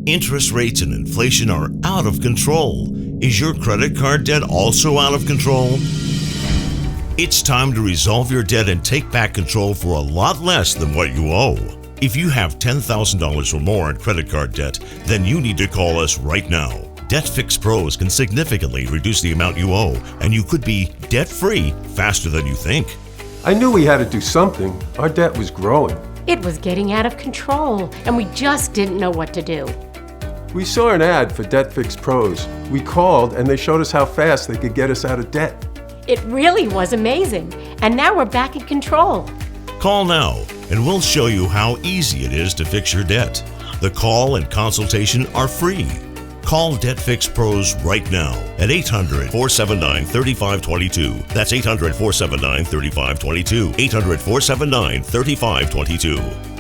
Interest rates and inflation are out of control. Is your credit card debt also out of control? It's time to resolve your debt and take back control for a lot less than what you owe. If you have $10,000 or more in credit card debt, then you need to call us right now. Debt Fix Pros can significantly reduce the amount you owe, and you could be debt-free faster than you think. I knew we had to do something. Our debt was growing. It was getting out of control, and we just didn't know what to do. We saw an ad for Debt Fix Pros. We called, and they showed us how fast they could get us out of debt. It really was amazing, and now we're back in control. Call now, and we'll show you how easy it is to fix your debt. The call and consultation are free. Call Debt Fix Pros right now at 800-479-3522. That's 800-479-3522. 800-479-3522.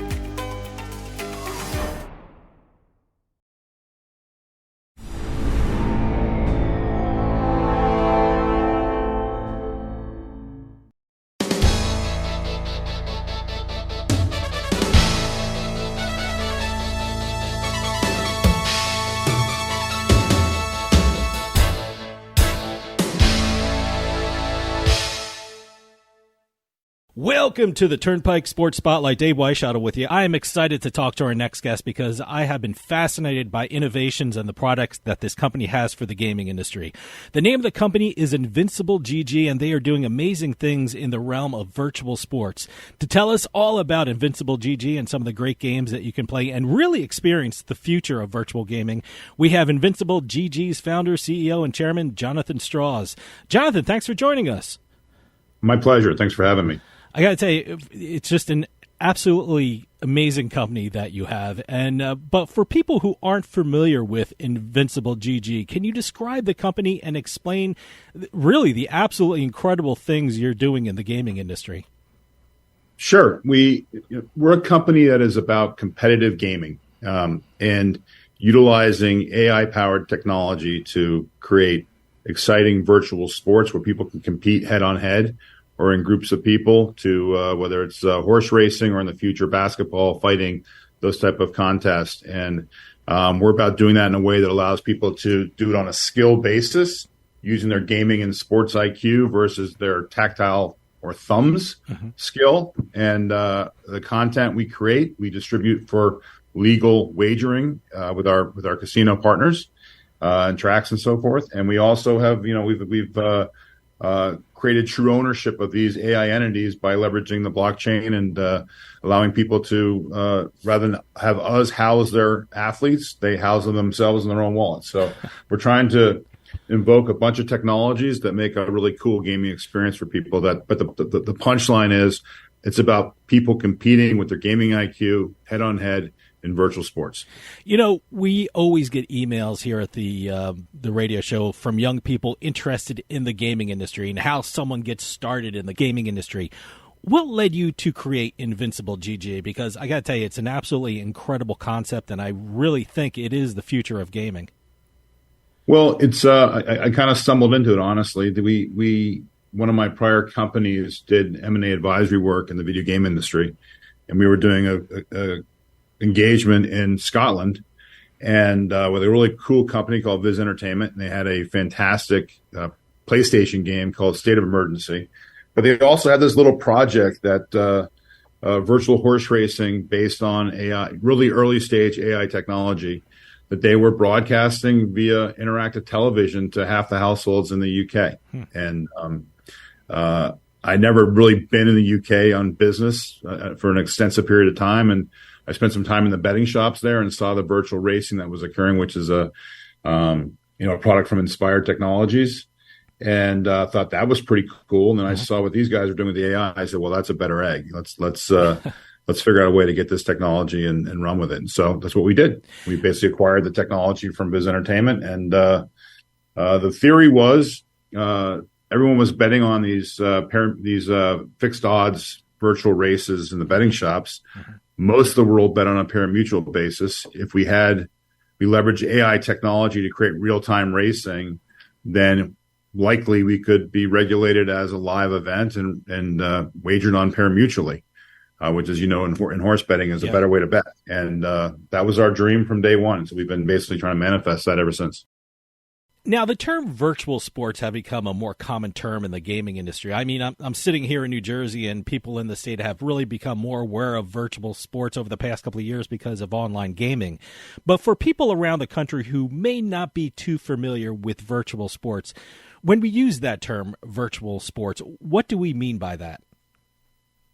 Welcome to the Turnpike Sports Spotlight. Dave Weishottle with you. I am excited to talk to our next guest because I have been fascinated by innovations and the products that this company has for the gaming industry. The name of the company is Invincible GG, and they are doing amazing things in the realm of virtual sports. To tell us all about Invincible GG and some of the great games that you can play and really experience the future of virtual gaming, we have Invincible GG's founder, CEO, and chairman, Jonathan Strause. Jonathan, thanks for joining us. My pleasure. Thanks for having me. I got to tell you, it's just an absolutely amazing company that you have. And but for people who aren't familiar with Invincible GG, can you describe the company and explain really the absolutely incredible things you're doing in the gaming industry? Sure. We're a company that is about competitive gaming and utilizing AI-powered technology to create exciting virtual sports where people can compete head-on-head or in groups of people, to whether it's horse racing or in the future basketball, fighting, those type of contests. And we're about doing that in a way that allows people to do it on a skill basis, using their gaming and sports IQ versus their tactile or thumbs skill. And the content we create, we distribute for legal wagering with our casino partners and tracks and so forth. And we also have, we've created true ownership of these AI entities by leveraging the blockchain and allowing people to, rather than have us house their athletes, they house them themselves in their own wallets. So we're trying to invoke a bunch of technologies that make a really cool gaming experience for people. But the punchline is it's about people competing with their gaming IQ head on head in virtual sports. You know, we always get emails here at the radio show from young people interested in the gaming industry and how someone gets started in the gaming industry. What led you to create Invincible GG? Because I got to tell you, it's an absolutely incredible concept, and I really think it is the future of gaming. Well, it's I kind of stumbled into it, honestly. One of my prior companies did M&A advisory work in the video game industry, and we were doing a engagement in Scotland, and with a really cool company called Viz Entertainment, and they had a fantastic PlayStation game called State of Emergency. But they also had this little project that virtual horse racing based on AI, really early stage AI technology, that they were broadcasting via interactive television to half the households in the UK. And I never really been in the UK on business for an extensive period of time, and I spent some time in the betting shops there and saw the virtual racing that was occurring, which is a product from Inspired Technologies, and thought that was pretty cool. And then I saw what these guys are doing with the AI. I said, well, that's a better egg. Let's figure out a way to get this technology and run with it. And so that's what we did. We basically acquired the technology from Viz Entertainment, and the theory was everyone was betting on these fixed odds virtual races in the betting shops. Most of the world bet on a pari-mutuel basis. If we leverage AI technology to create real-time racing, then likely we could be regulated as a live event and wagered on pari-mutually. which is, in horse betting is a better way to bet. And that was our dream from day one. So we've been basically trying to manifest that ever since. Now, the term virtual sports have become a more common term in the gaming industry. I mean, I'm sitting here in New Jersey, and people in the state have really become more aware of virtual sports over the past couple of years because of online gaming. But for people around the country who may not be too familiar with virtual sports, when we use that term, virtual sports, what do we mean by that?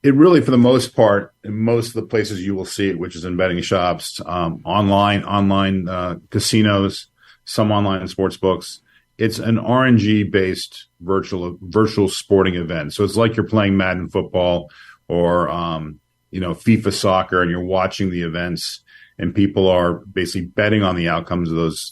It really, for the most part, in most of the places you will see it, which is in betting shops, online casinos, some online sports books. It's an RNG-based virtual sporting event. So it's like you're playing Madden football or FIFA soccer, and you're watching the events, and people are basically betting on the outcomes of those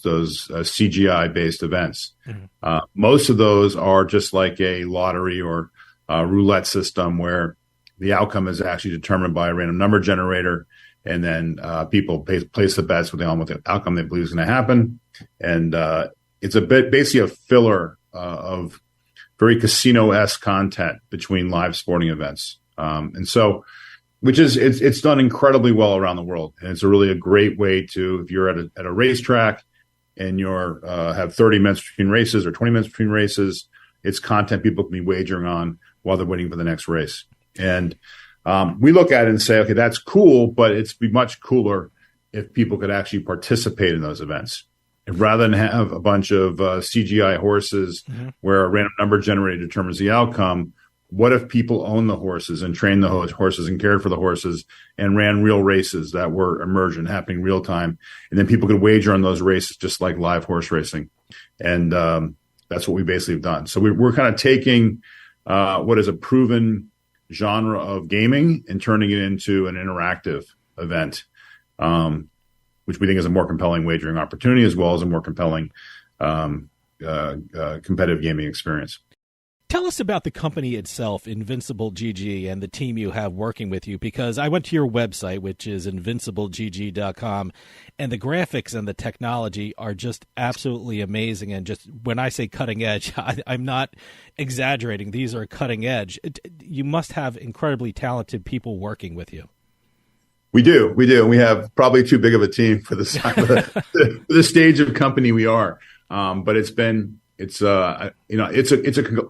CGI-based events. Mm-hmm. Most of those are just like a lottery or a roulette system where the outcome is actually determined by a random number generator, and then people place the bets with the outcome they believe is going to happen. And it's basically a filler of very casino-esque content between live sporting events. And so, it's done incredibly well around the world. And it's really a great way to, if you're at a racetrack and you're have 30 minutes between races or 20 minutes between races, it's content people can be wagering on while they're waiting for the next race. And we look at it and say, okay, that's cool, but it's be much cooler if people could actually participate in those events. And rather than have a bunch of CGI horses where a random number generator determines the outcome, what if people own the horses and trained the horses and cared for the horses and ran real races that were emergent, happening real time, and then people could wager on those races just like live horse racing. And that's what we basically have done. So we're kind of taking what is a proven genre of gaming and turning it into an interactive event, which we think is a more compelling wagering opportunity as well as a more compelling competitive gaming experience. Tell us about the company itself, Invincible GG, and the team you have working with you, because I went to your website, which is invinciblegg.com, and the graphics and the technology are just absolutely amazing. And just when I say cutting edge, I'm not exaggerating. These are cutting edge. You must have incredibly talented people working with you. We do. We have probably too big of a team for the stage of company we are. But it's a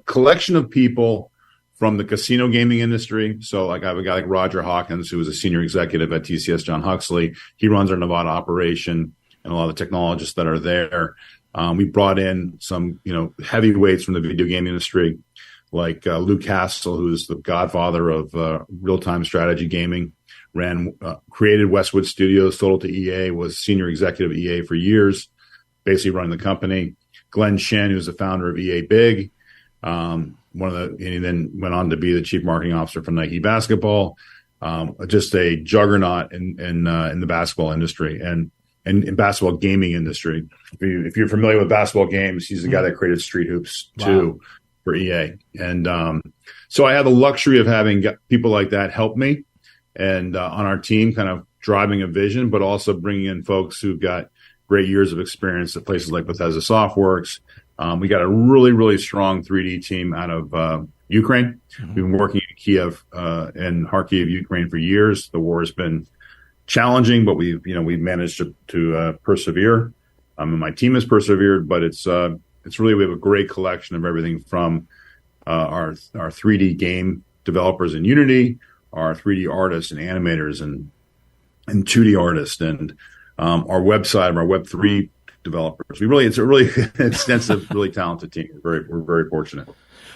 collection of people from the casino gaming industry. So like I have a guy like Roger Hawkins, who is a senior executive at TCS John Huxley. He runs our Nevada operation and a lot of the technologists that are there. We brought in some, heavyweights from the video game industry, like Lou Castle, who's the godfather of real-time strategy gaming. Created Westwood Studios, sold it to EA, was senior executive at EA for years, basically running the company. Glenn Shen, who's the founder of EA Big, and he then went on to be the chief marketing officer for Nike basketball. Just a juggernaut in the basketball industry and in basketball gaming industry. If you're familiar with basketball games, he's the guy that created Street Hoops too for EA. And so I had the luxury of having people like that help me and on our team, kind of driving a vision, but also bringing in folks who've got great years of experience at places like Bethesda Softworks. We got a really, really strong 3D team out of Ukraine. Mm-hmm. We've been working in Kiev and Kharkiv, Ukraine for years. The war has been challenging, but we've managed to persevere. And my team has persevered, but it's really, we have a great collection of everything from our 3D game developers in Unity, our 3D artists and animators and 2D artists, and our website, our Web3 developers. It's a really extensive, really talented team. We're very fortunate.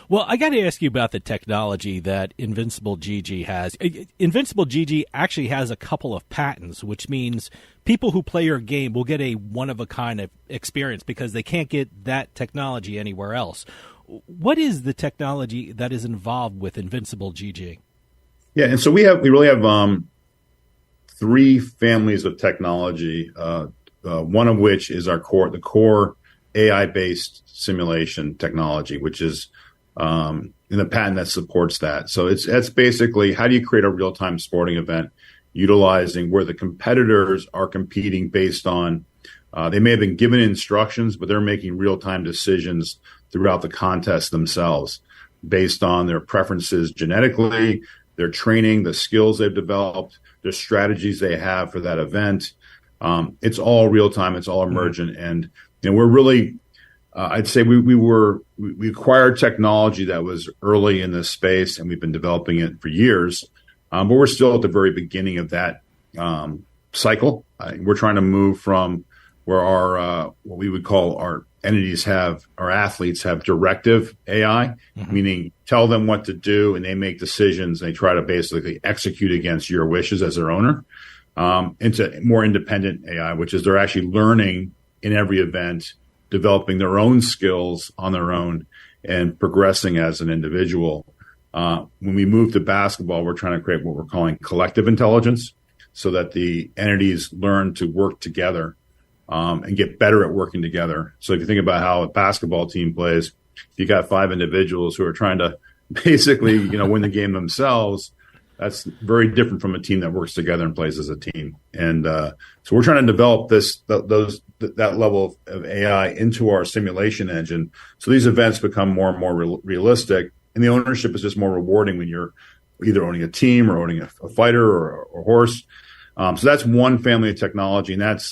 Well, I got to ask you about the technology that Invincible GG has. Invincible GG actually has a couple of patents, which means people who play your game will get a one-of-a-kind of experience because they can't get that technology anywhere else. What is the technology that is involved with Invincible GG? Yeah, and so we really have three families of technology. One of which is the core AI-based simulation technology, which is in the patent that supports that. So that's basically how do you create a real-time sporting event utilizing where the competitors are competing based on they may have been given instructions, but they're making real-time decisions throughout the contest themselves based on their preferences genetically, their training, the skills they've developed, the strategies they have for that event. It's all real time. It's all emergent. And we're really, I'd say we acquired technology that was early in this space, and we've been developing it for years. But we're still at the very beginning of that cycle. We're trying to move from where our what we would call our athletes have directive AI, meaning tell them what to do and they make decisions. They try to basically execute against your wishes as their owner, into more independent AI, which is they're actually learning in every event, developing their own skills on their own and progressing as an individual. When we move to basketball, we're trying to create what we're calling collective intelligence so that the entities learn to work together and get better at working together. So if you think about how a basketball team plays, you got 5 individuals who are trying to basically, win the game themselves. That's very different from a team that works together and plays as a team. And so we're trying to develop that level of AI into our simulation engine. So these events become more and more realistic, and the ownership is just more rewarding when you're either owning a team or owning a fighter or a horse. So that's one family of technology, and that's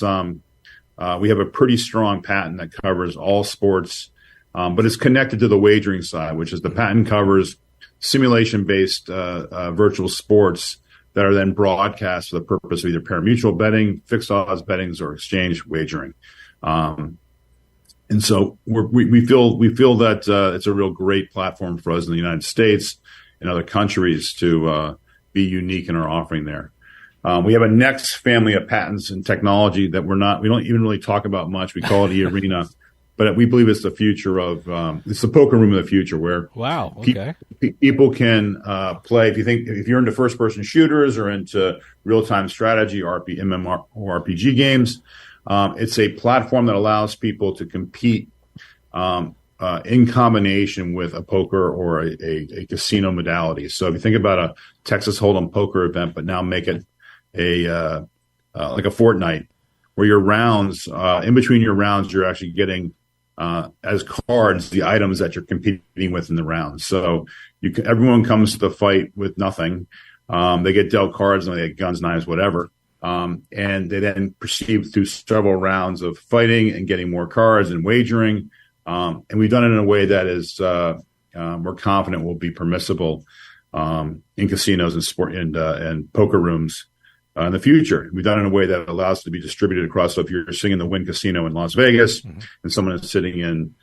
we have a pretty strong patent that covers all sports, but it's connected to the wagering side, which is the patent covers simulation-based virtual sports that are then broadcast for the purpose of either pari-mutuel betting, fixed odds bettings, or exchange wagering. And so we feel that it's a real great platform for us in the United States and other countries to be unique in our offering there. We have a next family of patents and technology that we don't even really talk about much. We call it eArena, but we believe it's the future of it's the poker room of the future where people can play. If you're into first person shooters or into real time strategy, MMR or RPG games, it's a platform that allows people to compete in combination with a poker or a casino modality. So if you think about a Texas Hold'em poker event, but now make it like a Fortnite, where your rounds, in between your rounds, you're actually getting as cards the items that you're competing with in the round. So everyone comes to the fight with nothing. They get dealt cards and they get guns, knives, whatever. And they then proceed through several rounds of fighting and getting more cards and wagering. And we've done it in a way that is we're confident will be permissible in casinos and sport and poker rooms in the future. We've done it in a way that allows it to be distributed across. So if you're sitting in the Wynn Casino in Las Vegas and someone is sitting in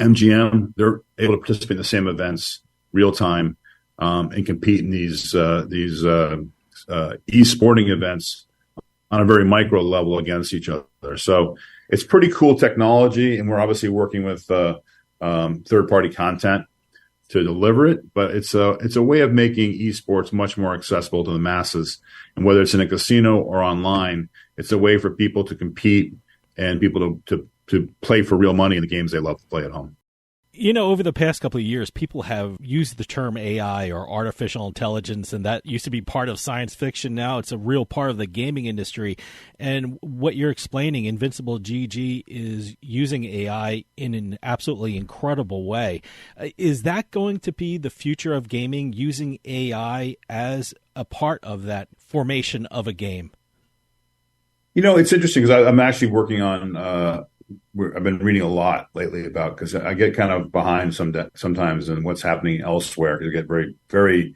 MGM, they're able to participate in the same events real time and compete in these e-sporting events on a very micro level against each other. So it's pretty cool technology, and we're obviously working with third-party content to deliver it, but it's a way of making esports much more accessible to the masses. And whether it's in a casino or online, it's a way for people to compete and people to play for real money in the games they love to play at home. Over the past couple of years, people have used the term AI or artificial intelligence, and that used to be part of science fiction. Now it's a real part of the gaming industry. And what you're explaining, Invincible GG is using AI in an absolutely incredible way. Is that going to be the future of gaming, using AI as a part of that formation of a game? It's interesting because I'm actually working on I've been reading a lot lately about, because I get kind of behind sometimes in what's happening elsewhere, because I get very, very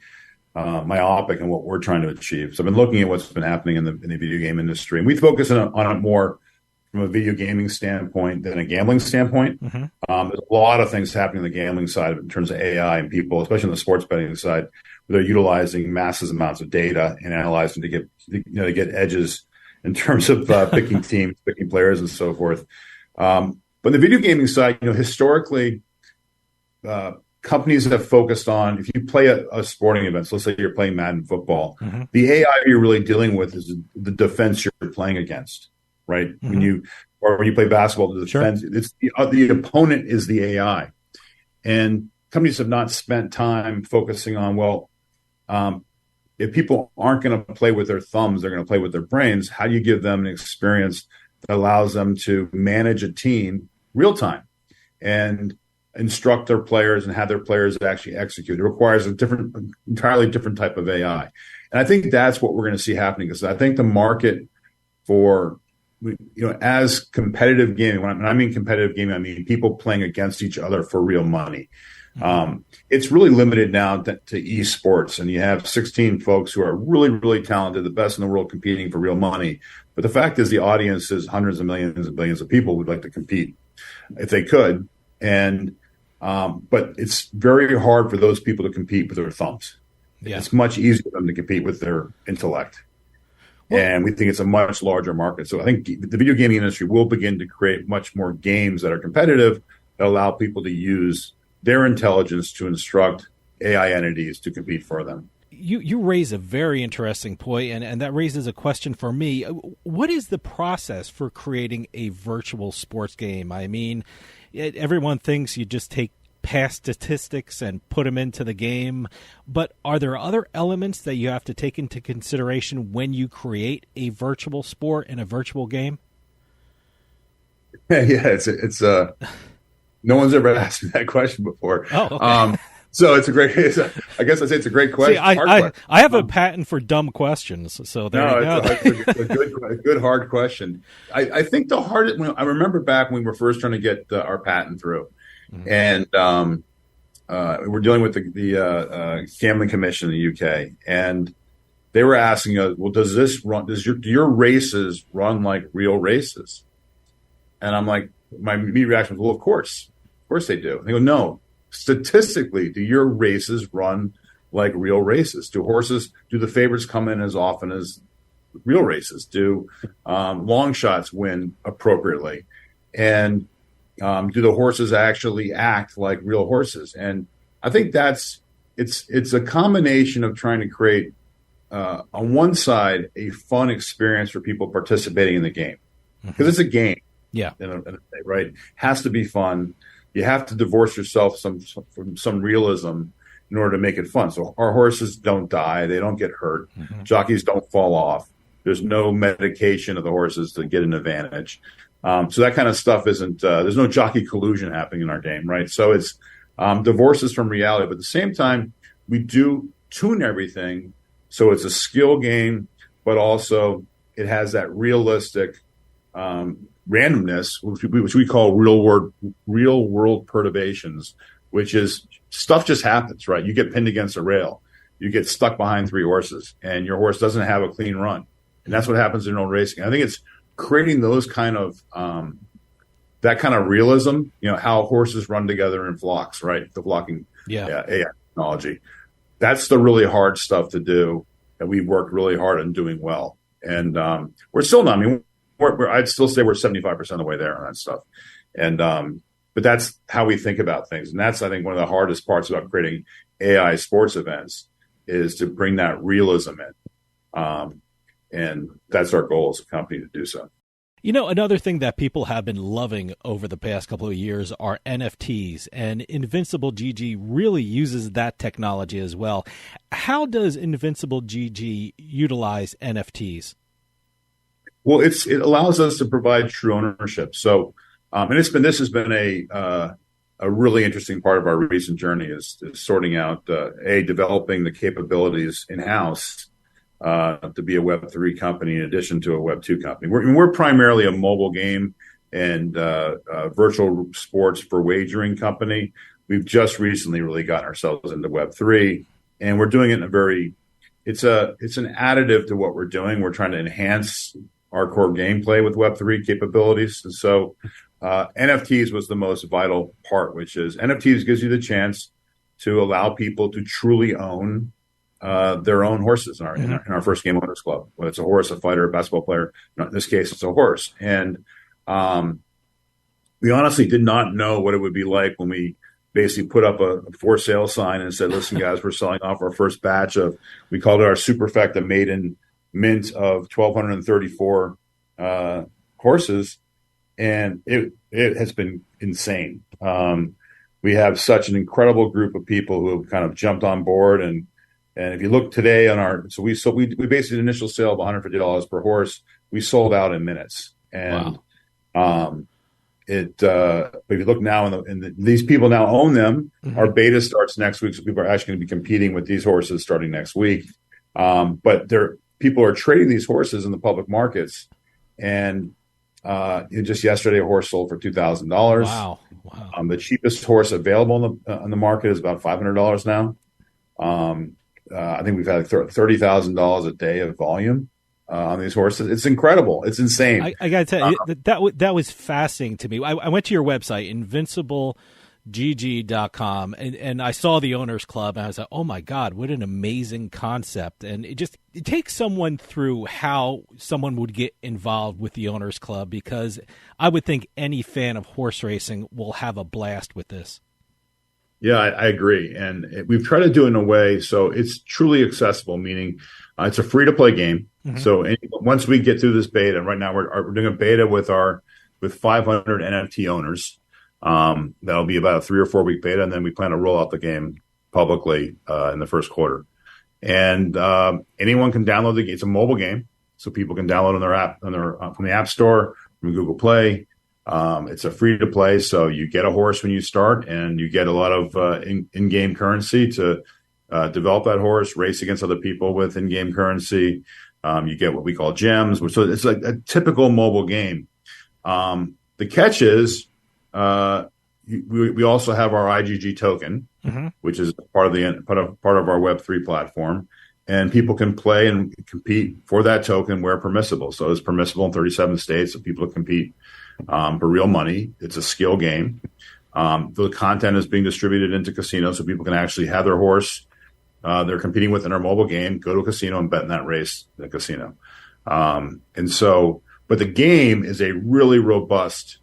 myopic in what we're trying to achieve. So I've been looking at what's been happening in the video game industry, and we focus on it more from a video gaming standpoint than a gambling standpoint. There's a lot of things happening on the gambling side in terms of AI and people, especially on the sports betting side, where they're utilizing massive amounts of data and analyzing to get edges in terms of picking teams, picking players, and so forth. But the video gaming side, historically, companies have focused on, if you play a sporting event, so let's say you're playing Madden football, the AI you're really dealing with is the defense you're playing against, right? When you play basketball, the defense, it's the opponent is the AI. And companies have not spent time focusing on, if people aren't going to play with their thumbs, they're going to play with their brains. How do you give them an experience that allows them to manage a team real time? And instruct their players and have their players actually execute. It requires entirely different type of AI. And I think that's what we're going to see happening, because I think the market for, as competitive gaming, when I mean competitive gaming, I mean people playing against each other for real money. It's really limited now to esports, and you have 16 folks who are really, really talented, the best in the world, competing for real money. But the fact is, the audience is hundreds of millions and billions of people who'd like to compete if they could. And but it's very hard for those people to compete with their thumbs. Yeah. It's much easier for them to compete with their intellect. And we think it's a much larger market. So I think the video gaming industry will begin to create much more games that are competitive, that allow people to use their intelligence to instruct AI entities to compete for them. You raise a very interesting point, and that raises a question for me. What is the process for creating a virtual sports game? I mean, everyone thinks you just take past statistics and put them into the game, but are there other elements that you have to take into consideration when you create a virtual sport in a virtual game? Yeah, it's no one's ever asked me that question before. Oh, okay. So it's I guess I'd say it's a great question. See, I have a patent for dumb questions, so there you go. It's a good hard question. I think the hardest, I remember back when we were first trying to get our patent through, and we're dealing with the Gambling Commission in the UK, and they were asking us, well, do your races run like real races? And I'm like, my immediate reaction was, well, of course they do. And they go, no. Statistically, do your races run like real races? Do the favorites come in as often as real races? Do long shots win appropriately? And do the horses actually act like real horses? And I think it's a combination of trying to create, on one side, a fun experience for people participating in the game. Because it's a game. Yeah. Right? Has to be fun. You have to divorce yourself from some realism in order to make it fun. So our horses don't die. They don't get hurt. Jockeys don't fall off. There's no medication of the horses to get an advantage. So that kind of stuff isn't, there's no jockey collusion happening in our game, right? So it's divorces from reality. But at the same time, we do tune everything so it's a skill game, but also it has that realistic randomness, which we call real world perturbations, which is stuff just happens, right? You get pinned against a rail, you get stuck behind three horses, and your horse doesn't have a clean run, and that's what happens in real racing. I think it's creating those kind of that kind of realism, how horses run together in flocks, right? The flocking AI technology. That's the really hard stuff to do, that we've worked really hard on doing well, and we're still not. I mean, I'd still say we're 75% of the way there on that stuff. And, but that's how we think about things. And that's, I think, one of the hardest parts about creating AI sports events, is to bring that realism in. And that's our goal as a company, to do so. Another thing that people have been loving over the past couple of years are NFTs, and Invincible GG really uses that technology as well. How does Invincible GG utilize NFTs? Well, it allows us to provide true ownership. So, and this has been a really interesting part of our recent journey, is sorting out developing the capabilities in house to be a Web3 company in addition to a Web2 company. We're primarily a mobile game and virtual sports for wagering company. We've just recently really gotten ourselves into Web3, and we're doing it in it's an additive to what we're doing. We're trying to enhance our core gameplay with Web3 capabilities. And so NFTs was the most vital part, which is NFTs gives you the chance to allow people to truly own their own horses in our first game owners club. Whether it's a horse, a fighter, a basketball player, in this case, it's a horse. And we honestly did not know what it would be like when we basically put up a for sale sign and said, listen, guys, we're selling off our first batch we called it our Superfecta maiden mint of 1,234 horses, and it has been insane. We have such an incredible group of people who have kind of jumped on board, and if you look today on we basically an initial sale of $150 per horse. We sold out in minutes, and if you look now, these people now own them. Our beta starts next week, so people are actually going to be competing with these horses starting next week. But people are trading these horses in the public markets, and just yesterday, a horse sold for $2,000. Wow! The cheapest horse available on the market is about $500 now. I think we've had $30,000 a day of volume on these horses. It's incredible. It's insane. I got to tell you, that was fascinating to me. I went to your website, invinciblegg.com, and I saw the Owners Club, and I was like, oh my God, what an amazing concept. And it takes someone through how someone would get involved with the Owners Club, because I would think any fan of horse racing will have a blast with this. Yeah, I agree. And we've tried to do it in a way so it's truly accessible, meaning it's a free-to-play game. So once we get through this beta, and right now we're doing a beta with 500 NFT owners. That'll be about a 3 or 4 week beta, and then we plan to roll out the game publicly in the first quarter. And anyone can download the game. It's a mobile game, so people can download on their app from the App Store, from Google Play. It's a free to play, so you get a horse when you start, and you get a lot of in-game currency to develop that horse, race against other people with in-game currency. You get what we call gems, so it's like a typical mobile game. The catch is we also have our IGG token, which is part of our Web3 platform, and people can play and compete for that token where permissible. So it's permissible in 37 states, so people can compete for real money. It's a skill game. The content is being distributed into casinos, so people can actually have their horse they're competing with in our mobile game, go to a casino and bet in that race in the casino. But the game is a really robust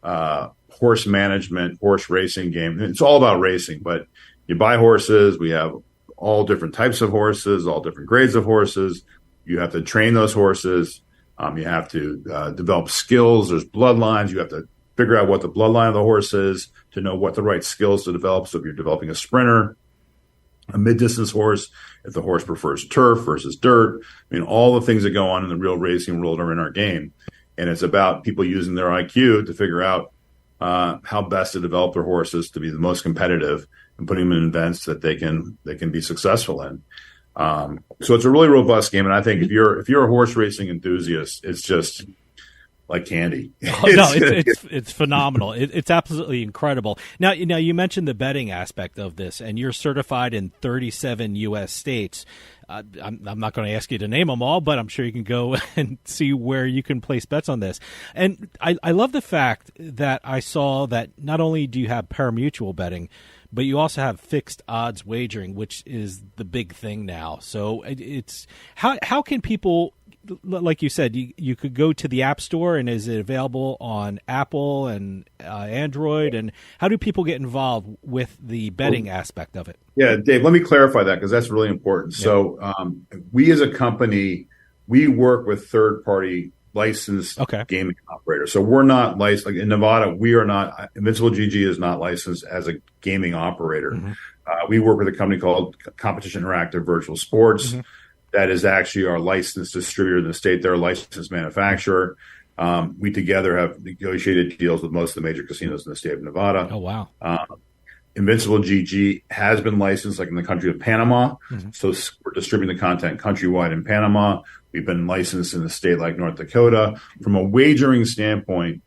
horse management, horse racing game. It's all about racing, but you buy horses. We have all different types of horses, all different grades of horses. You have to train those horses. You have to develop skills. There's bloodlines. You have to figure out what the bloodline of the horse is to know what the right skills to develop. So if you're developing a sprinter, a mid-distance horse, if the horse prefers turf versus dirt, all the things that go on in the real racing world are in our game. And it's about people using their IQ to figure out how best to develop their horses to be the most competitive and putting them in events that they can be successful in. So it's a really robust game, and I think if you're a horse racing enthusiast, it's just like candy. It's phenomenal. It's absolutely incredible. Now you mentioned the betting aspect of this, and you're certified in 37 U.S. states. I'm not going to ask you to name them all, but I'm sure you can go and see where you can place bets on this. And I love the fact that I saw that not only do you have pari-mutuel betting, but you also have fixed odds wagering, which is the big thing now. So it's how can people, like you said, you could go to the App Store, and is it available on Apple and Android? And how do people get involved with the betting aspect of it? Yeah, Dave, let me clarify that because that's really important. Yeah. So we as a company, we work with third-party licensed gaming operators. So we're not licensed. Like in Nevada, we are not. Invincible GG is not licensed as a gaming operator. We work with a company called Competition Interactive Virtual Sports. That is actually our licensed distributor in the state. They're a licensed manufacturer. We together have negotiated deals with most of the major casinos in the state of Nevada. Oh, wow. Invincible GG has been licensed like in the country of Panama. So we're distributing the content countrywide in Panama. We've been licensed in a state like North Dakota. From a wagering standpoint,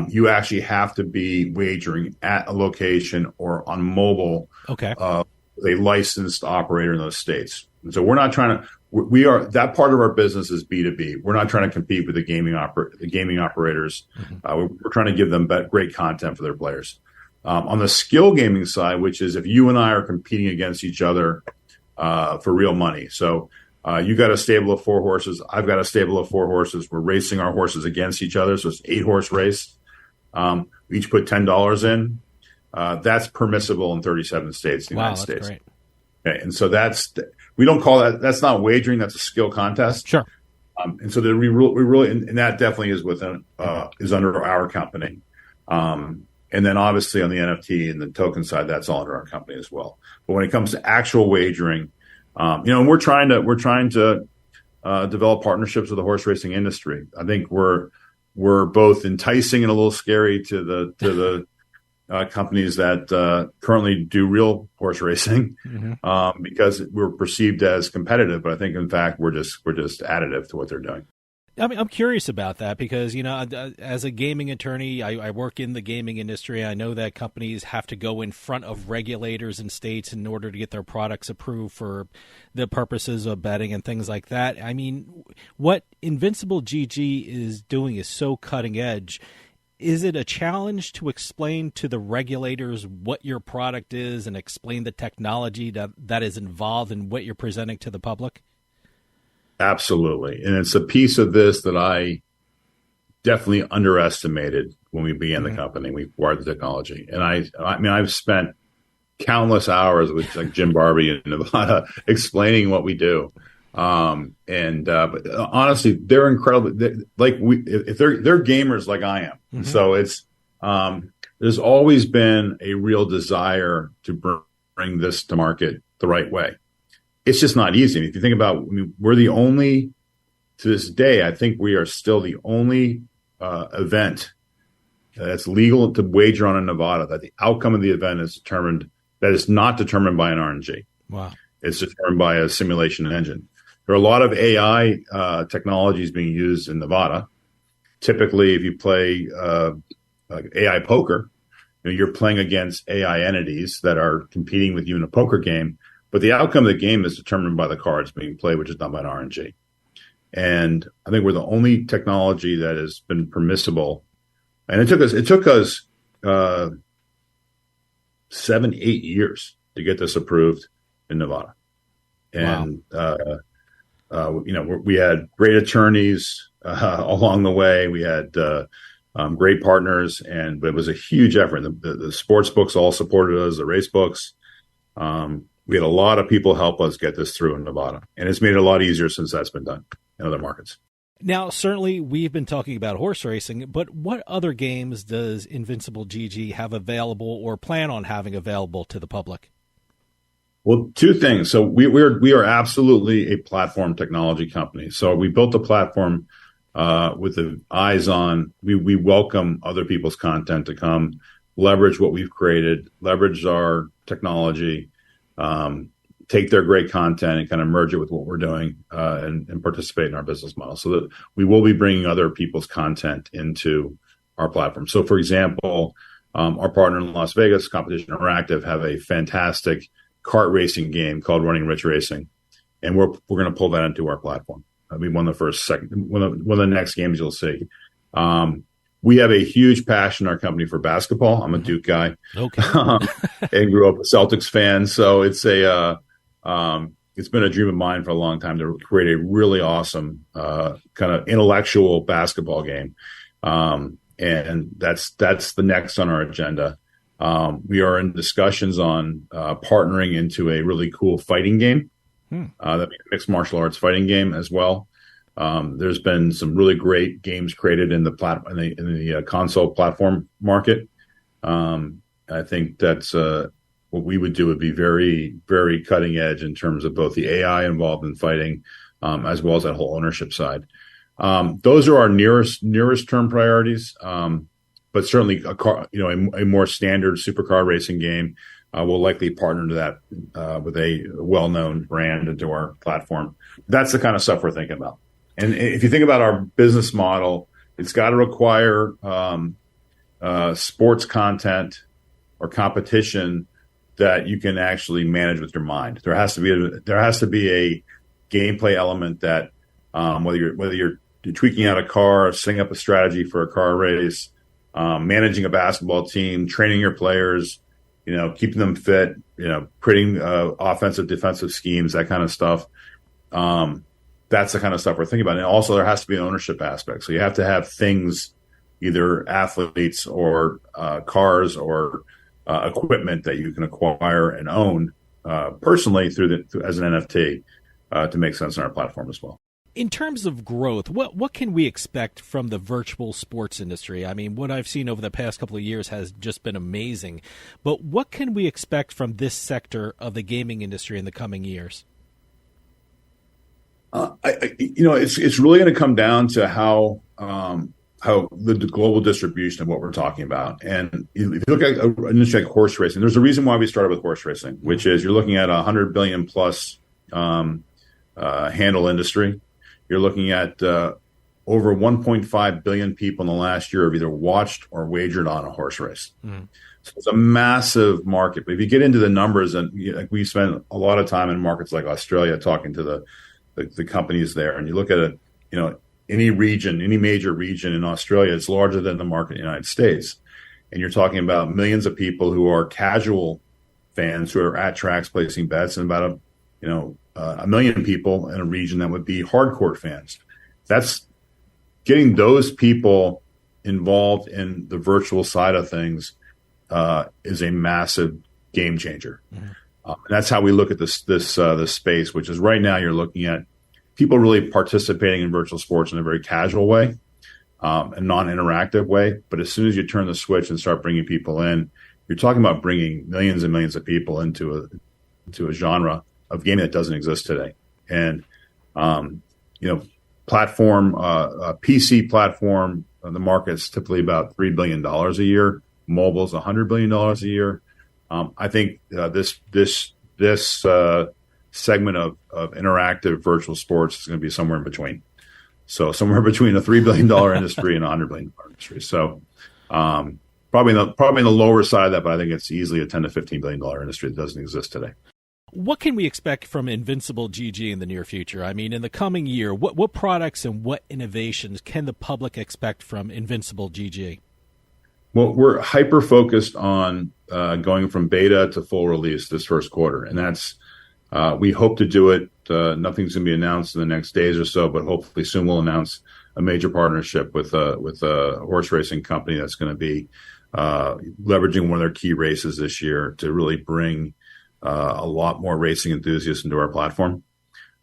you actually have to be wagering at a location or on mobile with a licensed operator in those states. And so we're not trying to. We are that part of our business is B2B. We're not trying to compete with the gaming operators. We're trying to give them great content for their players. On the skill gaming side, which is if you and I are competing against each other for real money. So you got a stable of 4 horses. I've got a stable of 4 horses. We're racing our horses against each other. So it's 8-horse race. We each put $10 in. That's permissible in 37 states in the United States. Great. Okay, and so we don't call that's not wagering. That's a skill contest. Sure. And so we really, and that definitely is is under our company. And then obviously on the NFT and the token side, that's all under our company as well. But when it comes to actual wagering, and we're trying to develop partnerships with the horse racing industry. I think we're were both enticing and a little scary to the companies that currently do real horse racing, because we're perceived as competitive. But I think, in fact, we're just additive to what they're doing. I mean, I'm curious about that because, as a gaming attorney, I work in the gaming industry. I know that companies have to go in front of regulators in states in order to get their products approved for the purposes of betting and things like that. I mean, what Invincible GG is doing is so cutting edge. Is it a challenge to explain to the regulators what your product is and explain the technology that is involved in what you're presenting to the public? Absolutely. And it's a piece of this that I definitely underestimated when we began the company. We acquired the technology. And I mean, I've spent countless hours with like Jim Barbie in Nevada explaining what we do. But honestly, they're incredible. If they're gamers like I am. So it's, there's always been a real desire to bring this to market the right way. It's just not easy. If you think about, we're the only, to this day, I think we are still the only event that's legal to wager on in Nevada, that the outcome of the event is determined, that is not determined by an RNG. Wow. It's determined by a simulation engine. There are a lot of AI technologies being used in Nevada. Typically, if you play like AI poker, you're playing against AI entities that are competing with you in a poker game. But the outcome of the game is determined by the cards being played, which is done by an RNG. And I think we're the only technology that has been permissible. And it took us 7-8 years to get this approved in Nevada. And we had great attorneys along the way. We had great partners, but it was a huge effort. The sports books all supported us, the race books. We had a lot of people help us get this through in Nevada, and it's made it a lot easier since that's been done in other markets. Now, certainly we've been talking about horse racing, but what other games does Invincible GG have available or plan on having available to the public? Well, two things. So we are absolutely a platform technology company. So we built a platform with the eyes on, we welcome other people's content to come, leverage what we've created, leverage our technology, take their great content and kind of merge it with what we're doing and participate in our business model, so that we will be bringing other people's content into our platform. So, for example, our partner in Las Vegas, Competition Interactive, have a fantastic kart racing game called Running Rich Racing, and we're going to pull that into our platform. I mean, one of the next games you'll see. We have a huge passion in our company for basketball. I'm a Duke guy, okay, and grew up a Celtics fan. So it's been a dream of mine for a long time to create a really awesome kind of intellectual basketball game, and that's the next on our agenda. We are in discussions on partnering into a really cool fighting game, that mixed martial arts fighting game as well. There's been some really great games created in the console platform market. I think that's what we would do would be very, very cutting edge in terms of both the AI involved in fighting, as well as that whole ownership side. Those are our nearest term priorities. But certainly a more standard supercar racing game will likely partner to that with a well-known brand into our platform. That's the kind of stuff we're thinking about. And if you think about our business model, it's got to require sports content or competition that you can actually manage with your mind. There has to be a gameplay element that whether you're tweaking out a car, setting up a strategy for a car race, managing a basketball team, training your players, keeping them fit, creating offensive, defensive schemes, that kind of stuff. That's the kind of stuff we're thinking about. And also there has to be an ownership aspect. So you have to have things, either athletes or cars or equipment that you can acquire and own personally as an NFT to make sense on our platform as well. In terms of growth, what can we expect from the virtual sports industry? I mean, what I've seen over the past couple of years has just been amazing. But what can we expect from this sector of the gaming industry in the coming years? It's really going to come down to how how the global distribution of what we're talking about. And if you look at an industry like horse racing, there's a reason why we started with horse racing, which is you're looking at a $100 billion plus handle industry. You're looking at over 1.5 billion people in the last year have either watched or wagered on a horse race. So it's a massive market. But if you get into the numbers, and like we spend a lot of time in markets like Australia talking to the companies there, and you look at it, any region, any major region in Australia, it's larger than the market in the United States. And you're talking about millions of people who are casual fans who are at tracks placing bets, and about a million people in a region that would be hardcore fans. That's getting those people involved in the virtual side of things is a massive game changer. And that's how we look at this space, which is right now you're looking at people really participating in virtual sports in a very casual way, a non-interactive way. But as soon as you turn the switch and start bringing people in, you're talking about bringing millions and millions of people into a genre of gaming that doesn't exist today. And PC platform, the market's typically about $3 billion a year. Mobile's $100 billion a year. I think this segment of interactive virtual sports is going to be somewhere in between. So somewhere between a $3 billion industry and a $100 billion industry. So probably in the lower side of that, but I think it's easily a $10 to $15 billion industry that doesn't exist today. What can we expect from Invincible GG in the near future? I mean, in the coming year, what products and what innovations can the public expect from Invincible GG? Well, we're hyper-focused on going from beta to full release this first quarter. And that's we hope to do it. Nothing's going to be announced in the next days or so, but hopefully soon we'll announce a major partnership with a horse racing company that's going to be leveraging one of their key races this year to really bring a lot more racing enthusiasts into our platform.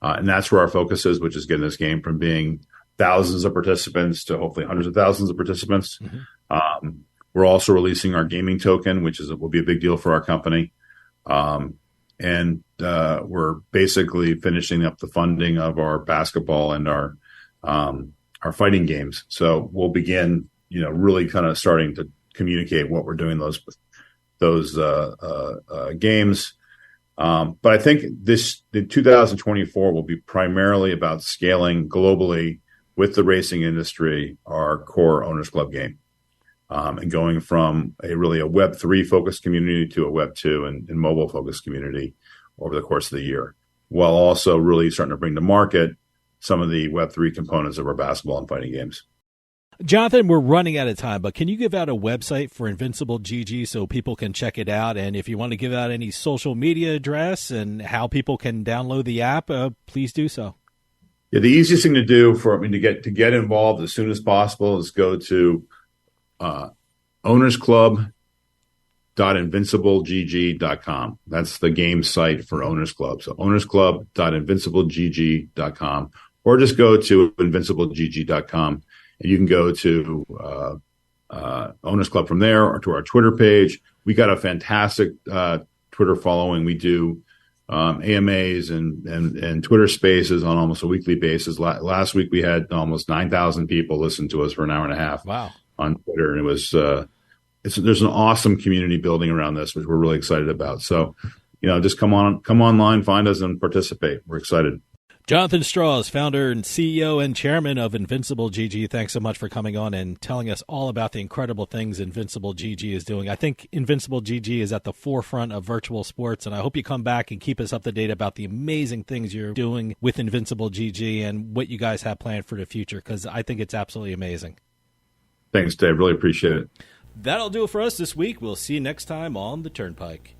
And that's where our focus is, which is getting this game from being thousands of participants to hopefully hundreds of thousands of participants. We're also releasing our gaming token, which will be a big deal for our company. And we're basically finishing up the funding of our basketball and our fighting games. So we'll begin, really kind of starting to communicate what we're doing those games. But I think the 2024 will be primarily about scaling globally with the racing industry, our core Owners Club game, and going from a Web3 focused community to a Web2 and mobile focused community over the course of the year, while also really starting to bring to market some of the Web3 components of our basketball and fighting games. Jonathan, we're running out of time, but can you give out a website for Invincible GG so people can check it out? And if you want to give out any social media address and how people can download the app, please do so. Yeah, the easiest thing to do to get involved as soon as possible is go to ownersclub.invinciblegg.com. That's the game site for Owners Club. So ownersclub.invinciblegg.com, or just go to invinciblegg.com. And you can go to Owners Club from there, or to our Twitter page. We got a fantastic Twitter following. We do AMAs and Twitter Spaces on almost a weekly basis. Last week we had almost 9,000 people listen to us for an hour and a half. Wow. On Twitter, and it was there's an awesome community building around this, which we're really excited about. So, just come online, find us, and participate. We're excited. Jonathan Strause, founder and CEO and chairman of Invincible GG, thanks so much for coming on and telling us all about the incredible things Invincible GG is doing. I think Invincible GG is at the forefront of virtual sports, and I hope you come back and keep us up to date about the amazing things you're doing with Invincible GG and what you guys have planned for the future, because I think it's absolutely amazing. Thanks, Dave. Really appreciate it. That'll do it for us this week. We'll see you next time on The Turnpike.